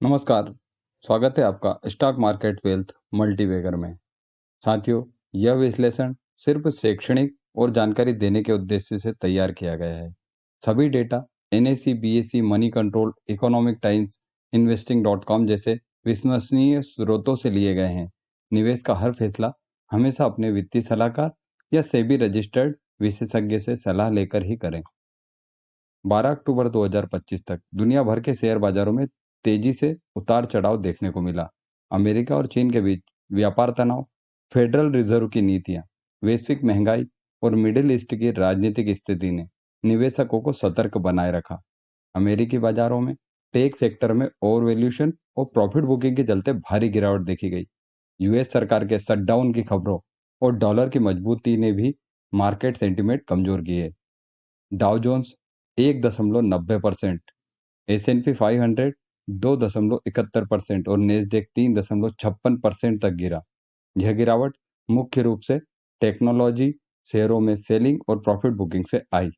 नमस्कार। स्वागत है आपका स्टॉक मार्केट वेल्थ मल्टीबैगर में। साथियों, यह विश्लेषण सिर्फ शैक्षणिक और जानकारी देने के उद्देश्य से तैयार किया गया है। सभी data NAC, BSE, money control, economic times, investing dot com जैसे विश्वसनीय स्रोतों से लिए गए हैं। निवेश का हर फैसला हमेशा अपने वित्तीय सलाहकार या सेबी रजिस्टर्ड विशेषज्ञ से सलाह लेकर ही करें। 12 अक्टूबर 2025 तक दुनिया भर के शेयर बाजारों में तेजी से उतार चढ़ाव देखने को मिला। अमेरिका और चीन के बीच व्यापार तनाव, फेडरल रिजर्व की नीतियां, वैश्विक महंगाई और मिडिल ईस्ट की राजनीतिक स्थिति ने निवेशकों को सतर्क बनाए रखा। अमेरिकी बाजारों में टेक सेक्टर में ओवर वैल्यूएशन और प्रॉफिट बुकिंग के चलते भारी गिरावट देखी गई। यूएस सरकार के शटडाउन की खबरों और डॉलर की मजबूती ने भी मार्केट सेंटीमेंट कमजोर किए। डाउ जोन्स 1.90%, S&P 500 2.71% और नेस्डेक 3.56% तक गिरा। यह गिरावट मुख्य रूप से टेक्नोलॉजी शेयरों में सेलिंग और प्रॉफिट बुकिंग से आई।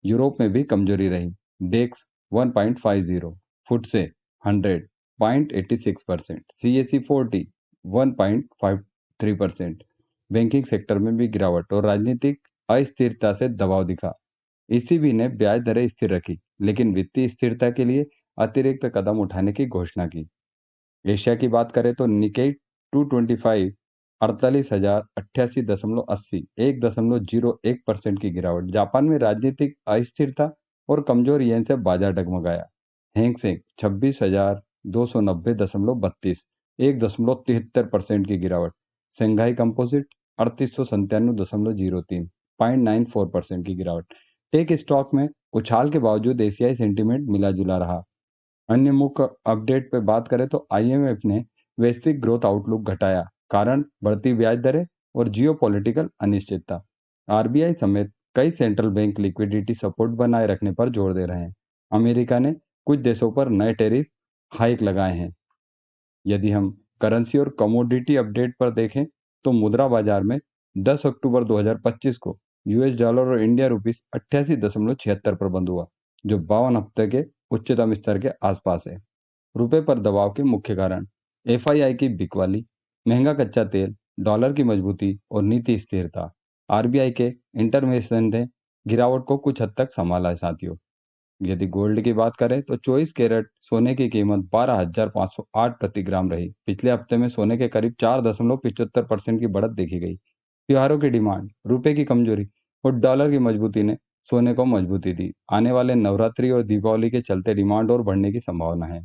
यूरोप में भी कमजोरी रही। डेक्स 1.50, फुटसे 100 0.86%, CAC 40 1.53%। बैंकिंग सेक्टर में भी गिरावट और राजनीतिक अस्थिरता से दबाव दिखा। ईसीबी ने ब्याज दरें स्थिर रखी, लेकिन वित्तीय स्थिरता के लिए अतिरिक्त कदम उठाने की घोषणा की। एशिया की बात करें तो निकेई 225 48,088.80, 1.01% की गिरावट। जापान में राजनीतिक अस्थिरता और कमजोर येन से बाजार डगमगाया। हैंगसेंग 26,290.32, 1.73% की गिरावट। शंघाई कंपोजिट 3897.03, 0.94% की गिरावट। टेक स्टॉक में उछाल के बावजूद एशियाई सेंटीमेंट मिला जुला रहा। अन्य मुख्य अपडेट पे बात करें तो आईएमएफ ने वैश्विक ग्रोथ आउटलुक घटाया, कारण बढ़ती ब्याज दरें और जियोपॉलिटिकल अनिश्चितता। आरबीआई समेत कई सेंट्रल बैंक लिक्विडिटी सपोर्ट बनाए रखने पर जोर दे रहे हैं। अमेरिका ने कुछ देशों पर नए टैरिफ हाइक लगाए हैं। यदि हम करेंसी और कमोडिटी अपडेट पर देखें तो मुद्रा बाजार में 10 अक्टूबर 2025 को यूएस डॉलर और इंडिया रुपीस 88.76 पर बंद हुआ, जो 52 हफ्ते के उच्चतम स्तर के आसपास है। रुपए पर दबाव के मुख्य कारण एफआईआई की बिकवाली, महंगा कच्चा तेल, डॉलर की मजबूती और नीति स्थिरता। आरबीआई के इंटरवेंशन ने गिरावट को कुछ हद तक संभाला है। साथियों, यदि गोल्ड की बात करें तो 24 कैरेट सोने की कीमत 12,508 प्रति ग्राम रही। पिछले हफ्ते में सोने के करीब 4.75% की बढ़त देखी गई। त्योहारों की डिमांड, रुपए की कमजोरी और डॉलर की मजबूती ने सोने को मजबूती दी। आने वाले नवरात्रि और दीपावली के चलते डिमांड और बढ़ने की संभावना है।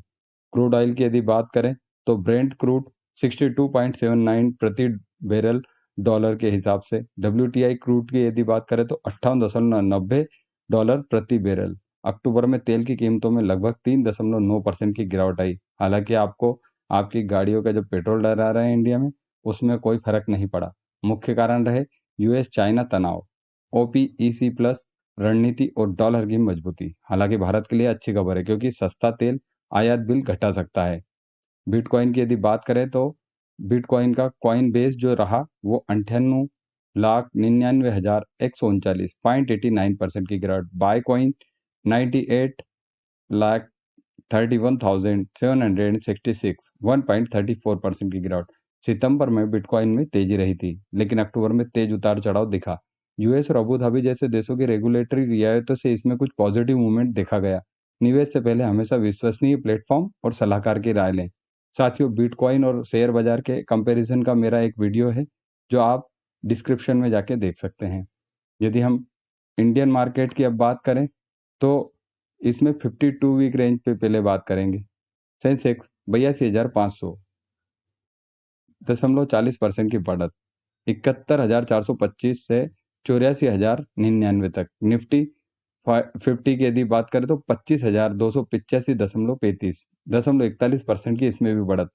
क्रूड ऑयल की यदि बात करें तो ब्रेंट क्रूड 62.79 प्रति बैरल डॉलर के हिसाब से। डब्ल्यूटीआई क्रूड की यदि बात करें तो $58.90 प्रति बैरल। अक्टूबर में तेल की कीमतों में लगभग 3.9% की गिरावट आई। हालांकि आपको आपकी गाड़ियों का जो पेट्रोल डरा रहे हैं इंडिया में, उसमें कोई फर्क नहीं पड़ा। मुख्य कारण रहे यूएस चाइना तनाव, ओपीईसी प्लस रणनीति और डॉलर की मजबूती। हालांकि भारत के लिए अच्छी खबर है, क्योंकि सस्ता तेल आयात बिल घटा सकता है। बिटकॉइन की यदि बात करें तो बिटकॉइन का कॉइन बेस जो रहा वो 98,99,139.89% की गिरावट। बाय कॉइन 98,31,766, 1.34% की गिरावट। सितंबर में बिटकॉइन में तेजी रही थी, लेकिन अक्टूबर में तेज उतार चढ़ाव दिखा। यूएस और अबू धाबी जैसे देशों की रेगुलेटरी रियायतों से इसमें कुछ पॉजिटिव मूवमेंट देखा गया। निवेश से पहले हमेशा विश्वसनीय प्लेटफॉर्म और सलाहकार की राय लें। साथियों, बिटकॉइन और शेयर बाजार के कंपैरिजन का मेरा एक वीडियो है, जो आप डिस्क्रिप्शन में जाके देख सकते हैं। यदि हम इंडियन मार्केट की अब बात करें तो इसमें 52 वीक रेंज पे पहले बात करेंगे। सेंसेक्स 82,500.40% की बढ़त, 71,425 से 84,099 तक। निफ्टी 50 की यदि बात करें तो 25,285.35%, की इसमें भी बढ़त,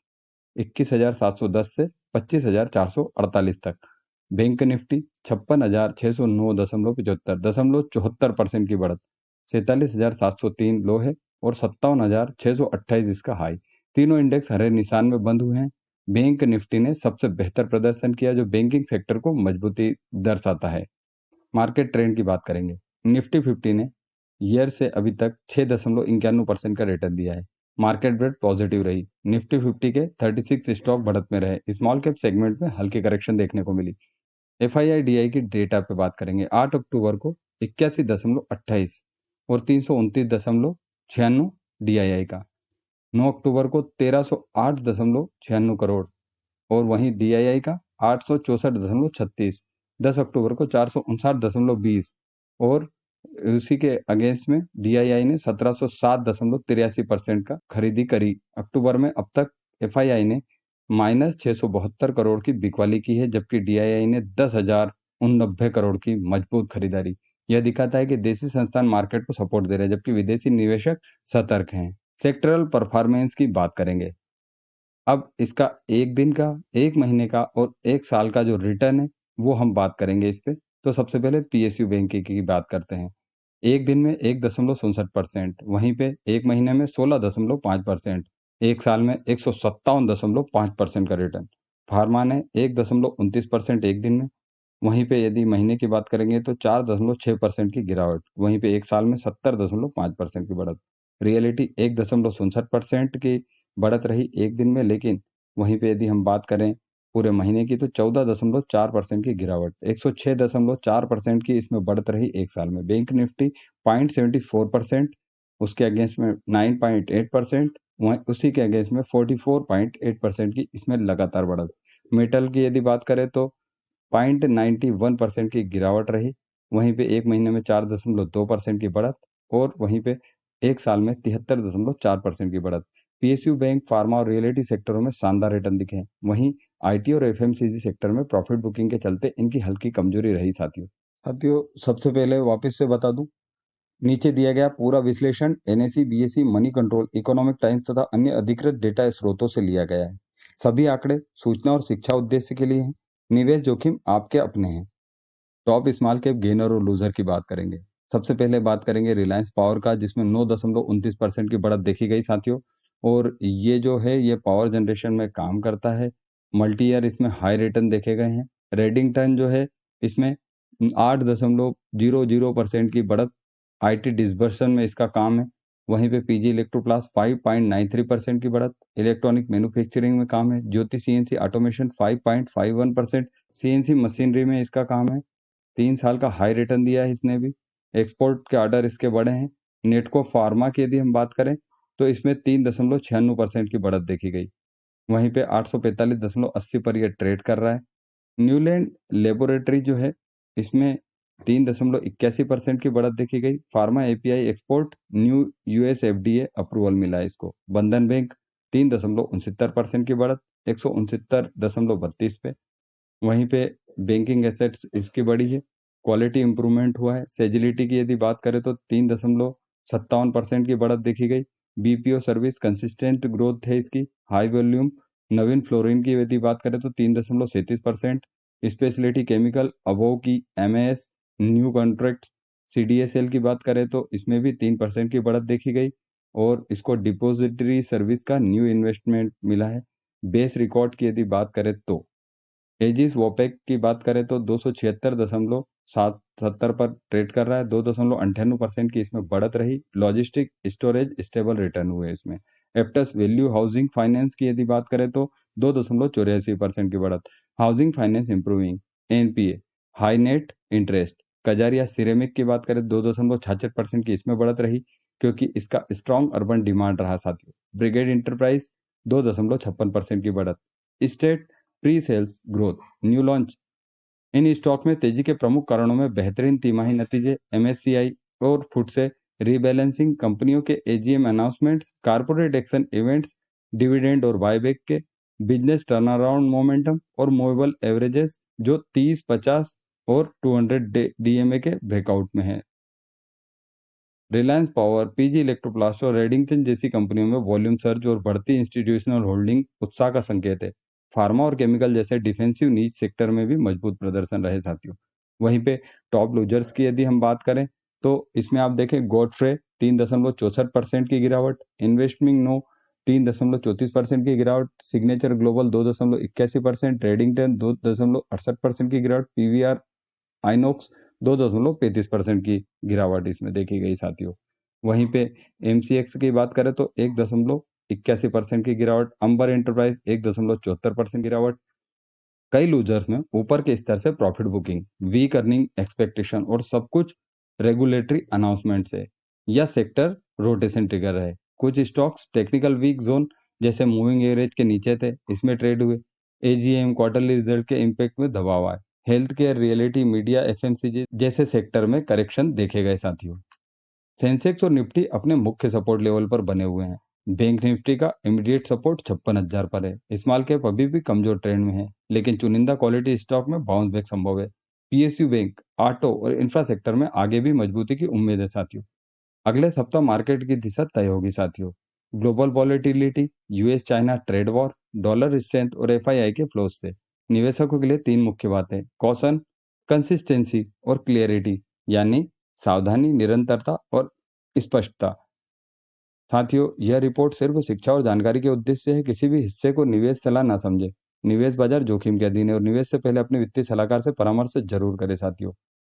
21,710 से 25,448 तक। बैंक निफ्टी 56,609.75%, 47,703 लो है और 57,628 इसका हाई। तीनों इंडेक्स हरे निशान में बंद हुए हैं। बैंक निफ्टी ने सबसे बेहतर प्रदर्शन किया, जो बैंकिंग सेक्टर को मजबूती दर्शाता है। मार्केट ट्रेंड की बात करेंगे। निफ्टी 50 ने ईयर से अभी तक 6.91% का रिटर्न दिया है। मार्केट ब्रेड पॉजिटिव रही। निफ्टी 50 के 36 स्टॉक बढ़त में रहे। स्मॉल कैप सेगमेंट में हल्की करेक्शन देखने को मिली। FII-DI की डेटा पे बात करेंगे। 8 अक्टूबर को 81.28 और 329.96 DII का। 9 अक्टूबर को 1308.96 करोड़ और वहीं DII का 864.36। 10 अक्टूबर को 459.20 और उसी के अगेंस्ट में DII ने 1707.83% का खरीदी करी। अक्टूबर में अब तक FII ने -672 करोड़ की बिकवाली की है, जबकि DII ने 10,089 करोड़ की मजबूत खरीदारी। यह दिखाता है कि देसी संस्थान मार्केट को सपोर्ट दे रहे हैं, जबकि विदेशी निवेशक सतर्क हैं। सेक्टरल परफॉर्मेंस की बात करेंगे। अब इसका 1 दिन का, 1 महीने का और 1 साल का जो रिटर्न है, वो हम बात करेंगे इस पे। तो सबसे पहले PSU बैंक की बात करते हैं। 1 दिन में 1.67%, वहीं पे 1 महीने में 16.5%, 1 साल में 157.5% का रिटर्न। फार्मा ने 1.29% 1 दिन में, वहीं पे यदि महीने की बात करेंगे तो 4.6% की गिरावट, वहीं पे 1 साल में 70.5% की बढ़त। रियलिटी 1.67% की बढ़त रही 1 दिन में, लेकिन वहीं पे यदि हम बात करें पूरे महीने की तो 14.4% की गिरावट, 106.4% की इसमें बढ़त रही 1 साल में। बैंक निफ्टी 0.74%, उसके अगेंस्ट में 9.8%, वहीं उसी के अगेंस्ट में 44.8% की इसमें लगातार बढ़त। मेटल की यदि बात करें तो 0.91% की गिरावट रही, वहीं पे 1 महीने में 4.2% की बढ़त और वहीं पे 1 साल में 73.4% की बढ़त। PSU बैंक, फार्मा और रियलिटी सेक्टरों में शानदार रिटर्न दिखे हैं। वहीं IT और FMCG सेक्टर में प्रॉफिट बुकिंग के चलते इनकी हल्की कमजोरी रही साथियों। सबसे पहले वापस से बता दूं, नीचे दिया गया पूरा विश्लेषण NSE, BSE, money control, economic times तथा अन्य अधिकृत डेटा स्रोतों से लिया गया है। सभी आंकड़े सूचना और शिक्षा उद्देश्य के लिए हैं। निवेश जोखिम आपके अपने हैं। टॉप स्मॉल कैप गेनर और लूजर की बात करेंगे। सबसे पहले बात करेंगे रिलायंस पावर का, जिसमें 9.29% की बढ़त देखी गई साथियों। और ये जो है ये पावर जनरेशन में काम करता है। मल्टी ईयर इसमें हाई रिटर्न देखे गए हैं। रेडिंगटन जो है इसमें 8.00% की बढ़त IT डिस्बर्सन में इसका काम है। वहीं पे PG इलेक्ट्रोप्लास्ट 5.93% की बढ़त इलेक्ट्रॉनिक मैन्युफैक्चरिंग में काम है। ज्योति CNC ऑटोमेशन 5.51%, CNC मशीनरी में इसका काम है। 3 साल का हाई रिटर्न दिया है इसने भी। एक्सपोर्ट के ऑर्डर इसके बड़े हैं। नेटको फार्मा की यदि हम बात करें तो इसमें 3.96% की बढ़त देखी गई। वहीं पे 845.80 पर यह ट्रेड कर रहा है। न्यूलैंड लेबोरेटरी जो है इसमें 3.81% की बढ़त देखी गई। Pharma API export new US FDA approval मिला है इसको। बंधन बैंक 3.69% की बढ़त 169.32 पे। वहीं पे बैंकिंग एसेट्स इसकी बढ़ी है। क्वालिटी इंप्रूवमेंट हुआ है। सेजिलिटी की यदि बात करें तो 3.57% की बढ़त देखी गई। BPO सर्विस कंसिस्टेंट ग्रोथ है इसकी, हाई वॉल्यूम। नवीन फ्लोरिन की यदि बात करें तो 3.37%। स्पेशलिटी केमिकल अबोव की MAS न्यू कॉन्ट्रैक्ट। CDSL की बात करें तो इसमें भी 3% की बढ़त देखी गई और इसको डिपॉजिटरी सर्विस का न्यू इन्वेस्टमेंट मिला है। बेस रिकॉर्ड की यदि बात करें तो एजिस वोपेक की बात करें तो 276.77 पर ट्रेड कर रहा है। 2.98% की इसमें बढ़त रही। लॉजिस्टिक स्टोरेज स्टेबल रिटर्न हुए इसमें। एप्टस वैल्यू हाउसिंग फाइनेंस की यदि बात करें तो 2.84% की बढ़त। Housing finance improving. NPA high net interest. Kajaria ceramic की बात करें 2.66% की इसमें बढ़त रही, क्योंकि इसका स्ट्रॉन्ग अर्बन डिमांड रहा साथियों। ब्रिगेड इंटरप्राइज 2.56% की बढ़त। State pre sales growth new launch. इन स्टॉक में तेजी के प्रमुख कारणों में बेहतरीन तिमाही नतीजे, MSCI और फुट से रीबैलेंसिंग, कंपनियों के AGM announcements, corporate action events, dividend और बायबैक के, बिजनेस टर्नाराउंड मोमेंटम और मूवेबल एवरेजेस जो 30, 50 और 200 DMA के ब्रेकआउट में है। रिलायंस पावर, PG इलेक्ट्रोप्लास्ट और रेडिंगटन जैसी कंपनियों में वॉल्यूम सर्ज और बढ़ती इंस्टीट्यूशनल होल्डिंग उत्साह का संकेत है। फार्मा और केमिकल जैसे डिफेंसिव नीच सेक्टर में भी मजबूत प्रदर्शन रहे साथियों। वहीं पे टॉप लूजर्स की यदि हम बात करें तो इसमें आप देखें गॉडफ्रे 3.64% की गिरावट, इन्वेस्टमिंग नो 3.34% की गिरावट, सिग्नेचर ग्लोबल 2.81%, रेडिंगटन 2.68% की गिरावट, PVR आइनॉक्स 2.35% की गिरावट इसमें देखी गई साथियों। वहीं पे एमसीएक्स की बात करें तो 1.81% की गिरावट, अंबर एंटरप्राइज 1.74% गिरावट। कई लूजर्स में ऊपर के स्तर से profit booking, weak earning expectation और सब कुछ रेगुलेटरी अनाउंसमेंट से या सेक्टर रोटेशन ट्रिगर है। कुछ स्टॉक्स टेक्निकल वीक जोन जैसे मूविंग एवरेज के नीचे थे, इसमें ट्रेड हुए। एजीएम क्वार्टरली रिजल्ट के इम्पैक्ट में दबाव आए। Health care, reality, media, FMCG जैसे सेक्टर में करेक्शन देखे गए साथियों। सेंसेक्स और निफ्टी अपने मुख्य सपोर्ट लेवल पर बने हुए हैं। बैंक निफ्टी का इमीडिएट सपोर्ट 56,000 पर है। स्मॉल कैप अभी भी कमजोर ट्रेंड में है, लेकिन चुनिंदा क्वालिटी स्टॉक में बाउंस बैक संभव है। पीएसयू बैंक, ऑटो और इंफ्रा सेक्टर में आगे भी मजबूती की उम्मीद है साथियों। अगले सप्ताह मार्केट की दिशा तय होगी साथियों। Global volatility, US China trade war, dollar strength और एफआईआई के फ्लोज से निवेशकों के लिए तीन मुख्य बातें: कॉशन, कंसिस्टेंसी और क्लियरिटी, यानी सावधानी, निरंतरता और स्पष्टता। साथियों, यह रिपोर्ट सिर्फ शिक्षा और जानकारी के उद्देश्य से है, किसी भी हिस्से को निवेश सलाह ना समझे। निवेश बाजार जोखिम के अधीन है और निवेश से पहले अपने वित्तीय सलाहकार से परामर्श जरूर करें साथियों।